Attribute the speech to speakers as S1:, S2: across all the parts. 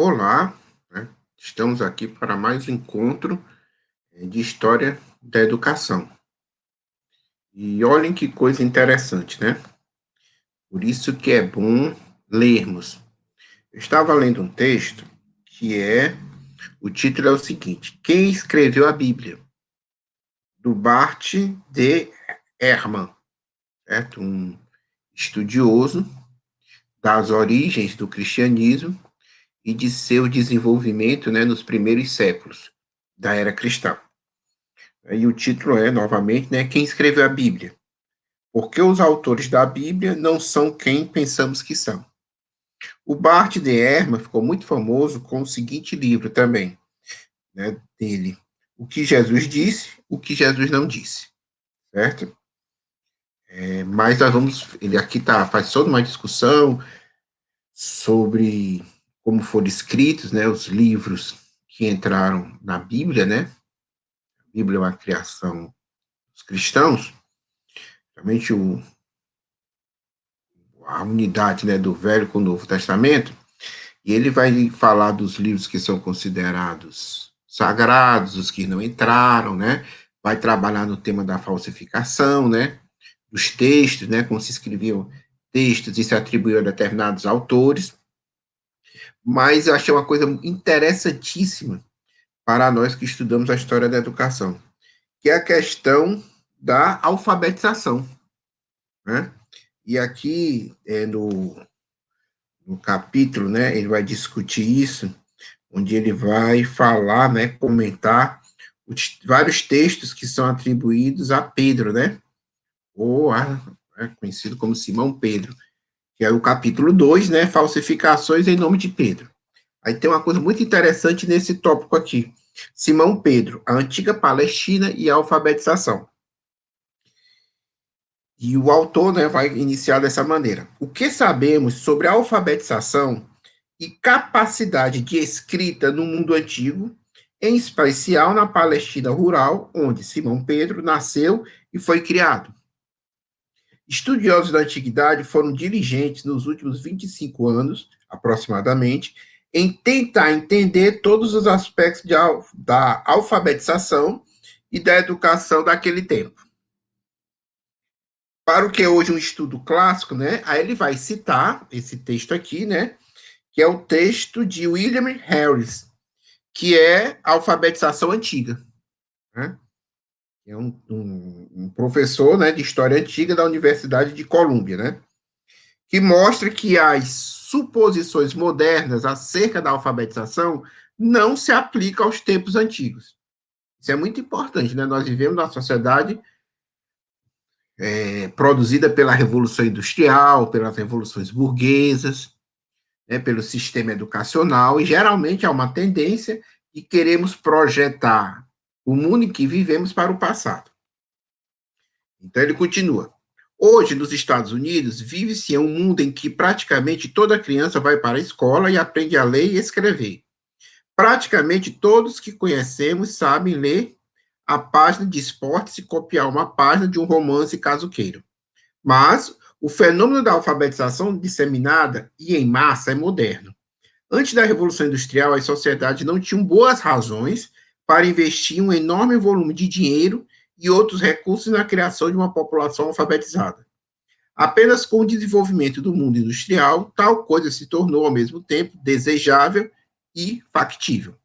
S1: Olá, né? Estamos aqui para mais um encontro de história da educação. E olhem que coisa interessante, né? Por isso que é bom lermos. Eu estava lendo um texto o título é o seguinte: Quem escreveu a Bíblia? Do Bart de Ehrman, certo? Um estudioso das origens do cristianismo e de seu desenvolvimento, né, nos primeiros séculos da era cristã. E o título é, novamente, né, Quem escreveu a Bíblia? Porque os autores da Bíblia não são quem pensamos que são. O Bart de Ehrman ficou muito famoso com o seguinte livro também, né, dele. O que Jesus disse, o que Jesus não disse, certo? Mas ele aqui faz toda uma discussão sobre como foram escritos, né, os livros que entraram na Bíblia, né? A Bíblia é uma criação dos cristãos, realmente a unidade, né, do Velho com o Novo Testamento, e ele vai falar dos livros que são considerados sagrados, os que não entraram, né? Vai trabalhar no tema da falsificação, né? Dos textos, né? Como se escreviam textos e se atribuíam a determinados autores. Mas eu achei uma coisa interessantíssima para nós que estudamos a história da educação, que é a questão da alfabetização, né? E aqui, no capítulo, né, ele vai discutir isso, onde ele vai falar, né, comentar vários textos que são atribuídos a Pedro, né, conhecido como Simão Pedro, que é o capítulo 2, né, falsificações em nome de Pedro. Aí tem uma coisa muito interessante nesse tópico aqui. Simão Pedro, a antiga Palestina e a alfabetização. E o autor, né, vai iniciar dessa maneira. O que sabemos sobre a alfabetização e capacidade de escrita no mundo antigo, em especial na Palestina rural, onde Simão Pedro nasceu e foi criado? Estudiosos da antiguidade foram diligentes nos últimos 25 anos, aproximadamente, em tentar entender todos os aspectos da alfabetização e da educação daquele tempo. Para o que é hoje um estudo clássico, né? Aí ele vai citar esse texto aqui, né? Que é o texto de William Harris, que é a alfabetização antiga, né? É um professor, né, de história antiga da Universidade de Colômbia, né? Que mostra que as suposições modernas acerca da alfabetização não se aplicam aos tempos antigos. Isso é muito importante, né? Nós vivemos numa sociedade produzida pela Revolução Industrial, pelas revoluções burguesas, né, pelo sistema educacional, e geralmente há uma tendência de queremos projetar o mundo em que vivemos para o passado. Então ele continua. Hoje, nos Estados Unidos, vive-se em um mundo em que praticamente toda criança vai para a escola e aprende a ler e escrever. Praticamente todos que conhecemos sabem ler a página de esportes e copiar uma página de um romance caso queiram. Mas o fenômeno da alfabetização disseminada e em massa é moderno. Antes da Revolução Industrial, as sociedades não tinham boas razões para investir um enorme volume de dinheiro e outros recursos na criação de uma população alfabetizada. Apenas com o desenvolvimento do mundo industrial, tal coisa se tornou, ao mesmo tempo, desejável e factível.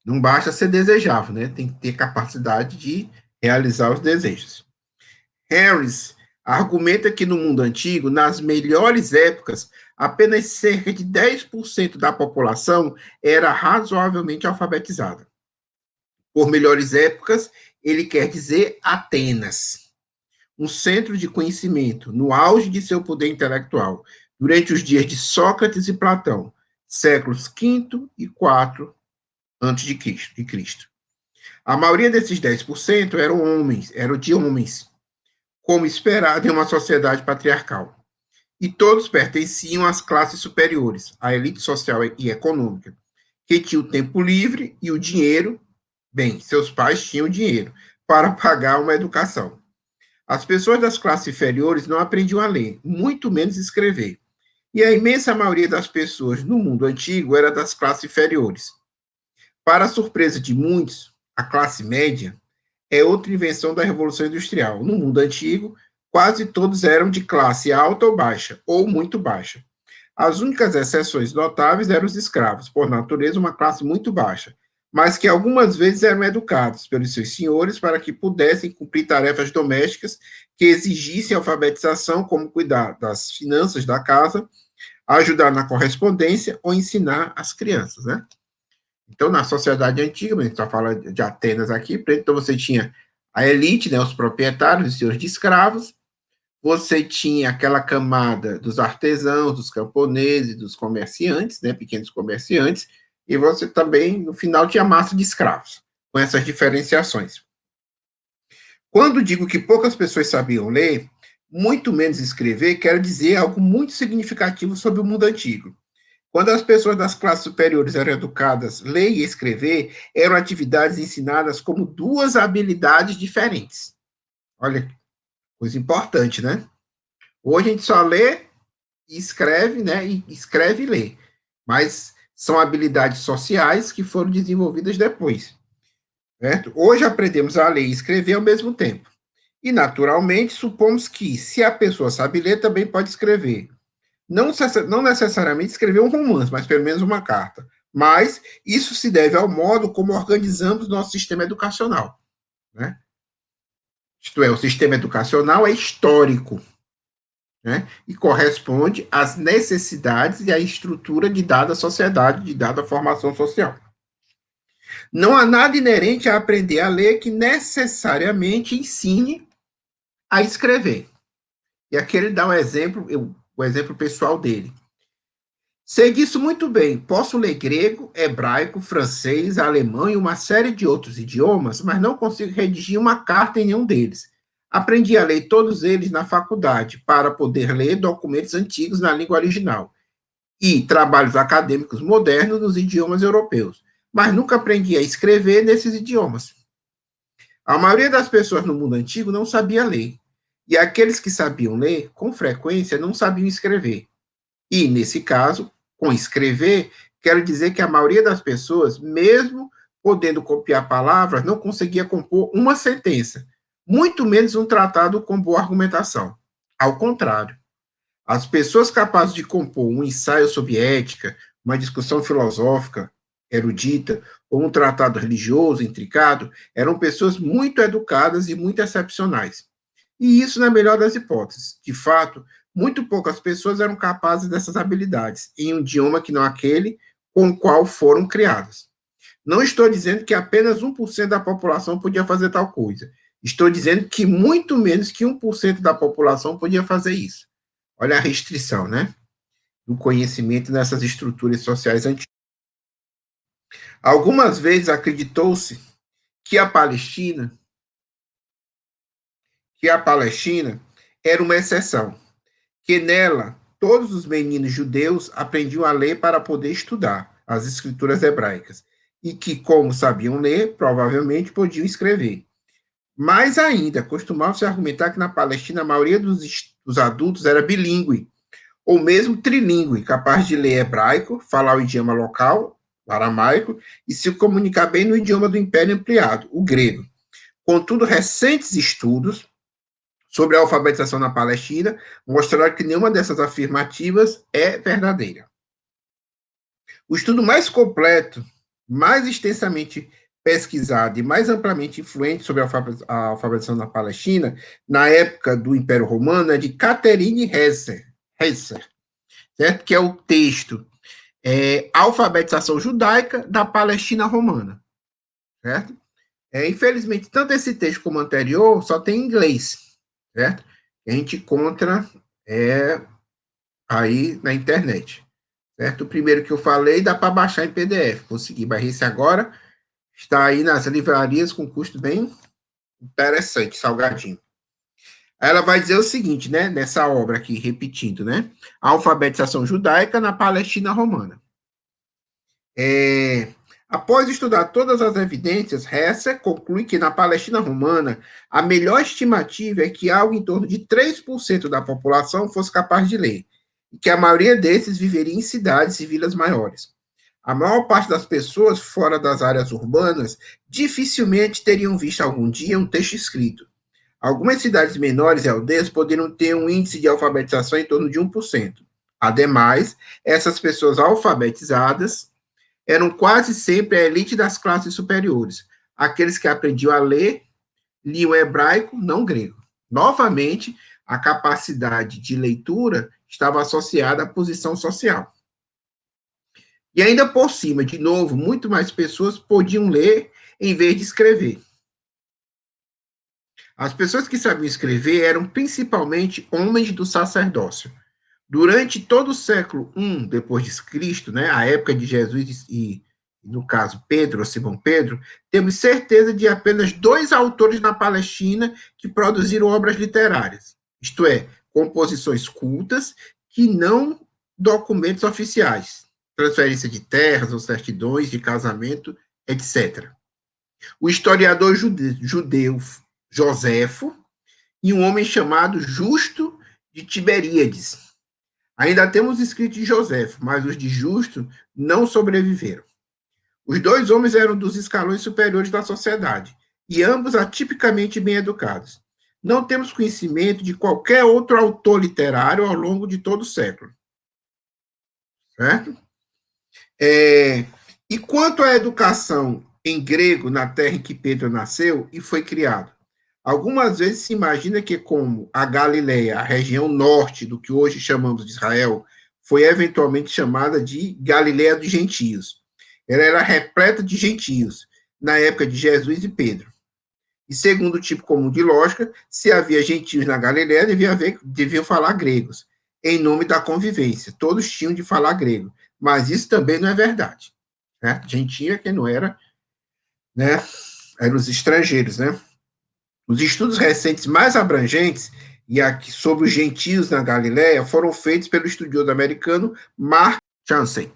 S1: Não basta ser desejável, né? Tem que ter capacidade de realizar os desejos. Harris argumenta que no mundo antigo, nas melhores épocas, apenas cerca de 10% da população era razoavelmente alfabetizada. Por melhores épocas, ele quer dizer Atenas, um centro de conhecimento no auge de seu poder intelectual, durante os dias de Sócrates e Platão, séculos V e IV antes de Cristo. A maioria desses 10% eram de homens, como esperado em uma sociedade patriarcal. E todos pertenciam às classes superiores, à elite social e econômica, que tinha o tempo livre e o dinheiro, bem, seus pais tinham dinheiro, para pagar uma educação. As pessoas das classes inferiores não aprendiam a ler, muito menos escrever. E a imensa maioria das pessoas no mundo antigo era das classes inferiores. Para a surpresa de muitos, a classe média é outra invenção da Revolução Industrial. No mundo antigo, quase todos eram de classe alta ou baixa, ou muito baixa. As únicas exceções notáveis eram os escravos, por natureza uma classe muito baixa, mas que algumas vezes eram educados pelos seus senhores para que pudessem cumprir tarefas domésticas que exigissem alfabetização, como cuidar das finanças da casa, ajudar na correspondência ou ensinar as crianças, né? Então, na sociedade antiga, a gente está falando de Atenas aqui, então você tinha a elite, né, os proprietários, os senhores de escravos, você tinha aquela camada dos artesãos, dos camponeses, dos comerciantes, né, pequenos comerciantes, e você também, no final, tinha massa de escravos, com essas diferenciações. Quando digo que poucas pessoas sabiam ler, muito menos escrever, quero dizer algo muito significativo sobre o mundo antigo. Quando as pessoas das classes superiores eram educadas a ler e escrever, eram atividades ensinadas como duas habilidades diferentes. Olha, coisa importante, né? Hoje a gente só lê e escreve, né? E escreve e lê. Mas são habilidades sociais que foram desenvolvidas depois. Certo? Hoje aprendemos a ler e escrever ao mesmo tempo. E, naturalmente, supomos que, se a pessoa sabe ler, também pode escrever. Não necessariamente escrever um romance, mas pelo menos uma carta. Mas isso se deve ao modo como organizamos nosso sistema educacional. Né? Isto é, o sistema educacional é histórico, né? E corresponde às necessidades e à estrutura de dada sociedade, de dada formação social. Não há nada inerente a aprender a ler que necessariamente ensine a escrever. E aqui ele dá o exemplo pessoal dele. Sei disso muito bem. Posso ler grego, hebraico, francês, alemão e uma série de outros idiomas, mas não consigo redigir uma carta em nenhum deles. Aprendi a ler todos eles na faculdade para poder ler documentos antigos na língua original e trabalhos acadêmicos modernos nos idiomas europeus, mas nunca aprendi a escrever nesses idiomas. A maioria das pessoas no mundo antigo não sabia ler, e aqueles que sabiam ler, com frequência, não sabiam escrever. E, nesse caso, com escrever, quero dizer que a maioria das pessoas, mesmo podendo copiar palavras, não conseguia compor uma sentença, muito menos um tratado com boa argumentação. Ao contrário, as pessoas capazes de compor um ensaio sobre ética, uma discussão filosófica erudita, ou um tratado religioso intricado, eram pessoas muito educadas e muito excepcionais. E isso na melhor das hipóteses. De fato, muito poucas pessoas eram capazes dessas habilidades, em um idioma que não aquele com o qual foram criadas. Não estou dizendo que apenas 1% da população podia fazer tal coisa. Estou dizendo que muito menos que 1% da população podia fazer isso. Olha a restrição, né? Do conhecimento nessas estruturas sociais antigas. Algumas vezes acreditou-se que a Palestina era uma exceção, que nela todos os meninos judeus aprendiam a ler para poder estudar as escrituras hebraicas, e que, como sabiam ler, provavelmente podiam escrever. Mais ainda, costumava-se argumentar que na Palestina a maioria dos adultos era bilíngue, ou mesmo trilíngue, capaz de ler hebraico, falar o idioma local, o aramaico, e se comunicar bem no idioma do Império Ampliado, o grego. Contudo, recentes estudos sobre a alfabetização na Palestina mostraram que nenhuma dessas afirmativas é verdadeira. O estudo mais completo, mais extensamente pesquisado e mais amplamente influente sobre a alfabetização na Palestina, na época do Império Romano, é de Catherine Hesser, certo? Que é o texto Alfabetização Judaica da Palestina Romana, certo? Infelizmente, tanto esse texto como o anterior só tem em inglês, certo? A gente encontra aí na internet, certo? O primeiro que eu falei dá para baixar em PDF, consegui baixar esse agora, está aí nas livrarias com custo bem interessante, salgadinho. Aí ela vai dizer o seguinte, né, nessa obra aqui, repetindo, né? A alfabetização judaica na Palestina Romana. Após estudar todas as evidências, Hesser conclui que na Palestina Romana a melhor estimativa é que algo em torno de 3% da população fosse capaz de ler. e que a maioria desses viveria em cidades e vilas maiores. A maior parte das pessoas fora das áreas urbanas dificilmente teriam visto algum dia um texto escrito. Algumas cidades menores e aldeias poderiam ter um índice de alfabetização em torno de 1%. Ademais, essas pessoas alfabetizadas eram quase sempre a elite das classes superiores, aqueles que aprendiam a ler, liam hebraico, não grego. Novamente, a capacidade de leitura estava associada à posição social. E ainda por cima, de novo, muito mais pessoas podiam ler em vez de escrever. As pessoas que sabiam escrever eram principalmente homens do sacerdócio. Durante todo o século I depois de Cristo, né, a época de Jesus e, no caso, Pedro ou Simão Pedro, temos certeza de apenas 2 autores na Palestina que produziram obras literárias, isto é, composições cultas que não documentos oficiais, transferência de terras ou certidões de casamento, etc. O historiador judeu Joséfo e um homem chamado Justo de Tiberíades. Ainda temos escritos de Joséfo, mas os de Justo não sobreviveram. Os 2 homens eram dos escalões superiores da sociedade, e ambos atipicamente bem educados. Não temos conhecimento de qualquer outro autor literário ao longo de todo o século. Certo? E quanto à educação em grego na terra em que Pedro nasceu e foi criado? Algumas vezes se imagina que, como a Galileia, a região norte do que hoje chamamos de Israel, foi eventualmente chamada de Galileia dos Gentios. Ela era repleta de gentios, na época de Jesus e Pedro. E segundo o tipo comum de lógica, se havia gentios na Galileia, deviam falar gregos, em nome da convivência. Todos tinham de falar grego. Mas isso também não é verdade. Né? Gentio é quem não era, né? Eram os estrangeiros, né? Os estudos recentes mais abrangentes e aqui sobre os gentios na Galileia foram feitos pelo estudioso americano Mark Chancellor.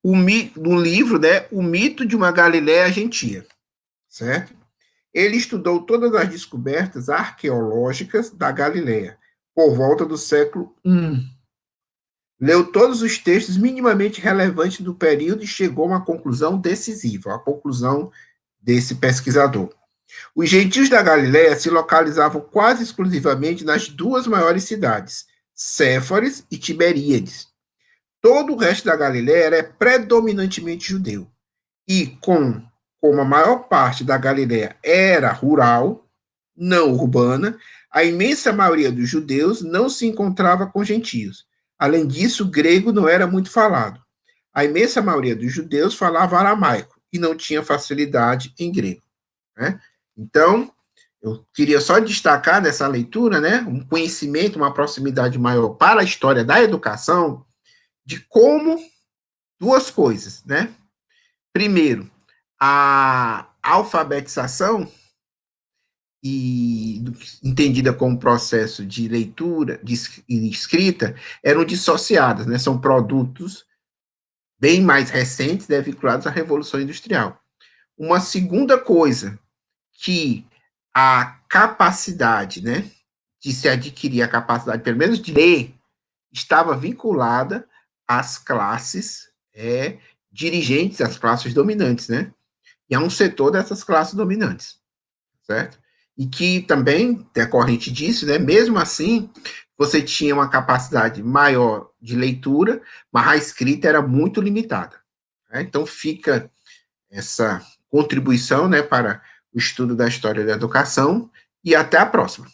S1: No livro, né, O Mito de uma Galileia Gentia, certo? Ele estudou todas as descobertas arqueológicas da Galileia, por volta do século I. Leu todos os textos minimamente relevantes do período e chegou a uma conclusão decisiva, a conclusão desse pesquisador. Os gentios da Galiléia se localizavam quase exclusivamente nas 2 maiores cidades, Séforis e Tiberíades. Todo o resto da Galiléia era predominantemente judeu. E como a maior parte da Galiléia era rural, não urbana, a imensa maioria dos judeus não se encontrava com gentios. Além disso, o grego não era muito falado. A imensa maioria dos judeus falava aramaico e não tinha facilidade em grego. Né? Então, eu queria só destacar nessa leitura, né, um conhecimento, uma proximidade maior para a história da educação, de como 2 coisas, né? Primeiro, a alfabetização e entendida como processo de leitura e escrita eram dissociadas, né? São produtos bem mais recentes, né, vinculados à Revolução Industrial. Uma segunda coisa que a capacidade, né, de se adquirir a capacidade, pelo menos de ler, estava vinculada às classes dirigentes, às classes dominantes, né? E a um setor dessas classes dominantes, certo? E que também, decorrente disso, né, mesmo assim, você tinha uma capacidade maior de leitura, mas a escrita era muito limitada. Né? Então, fica essa contribuição, né, para o estudo da história da educação, e até a próxima.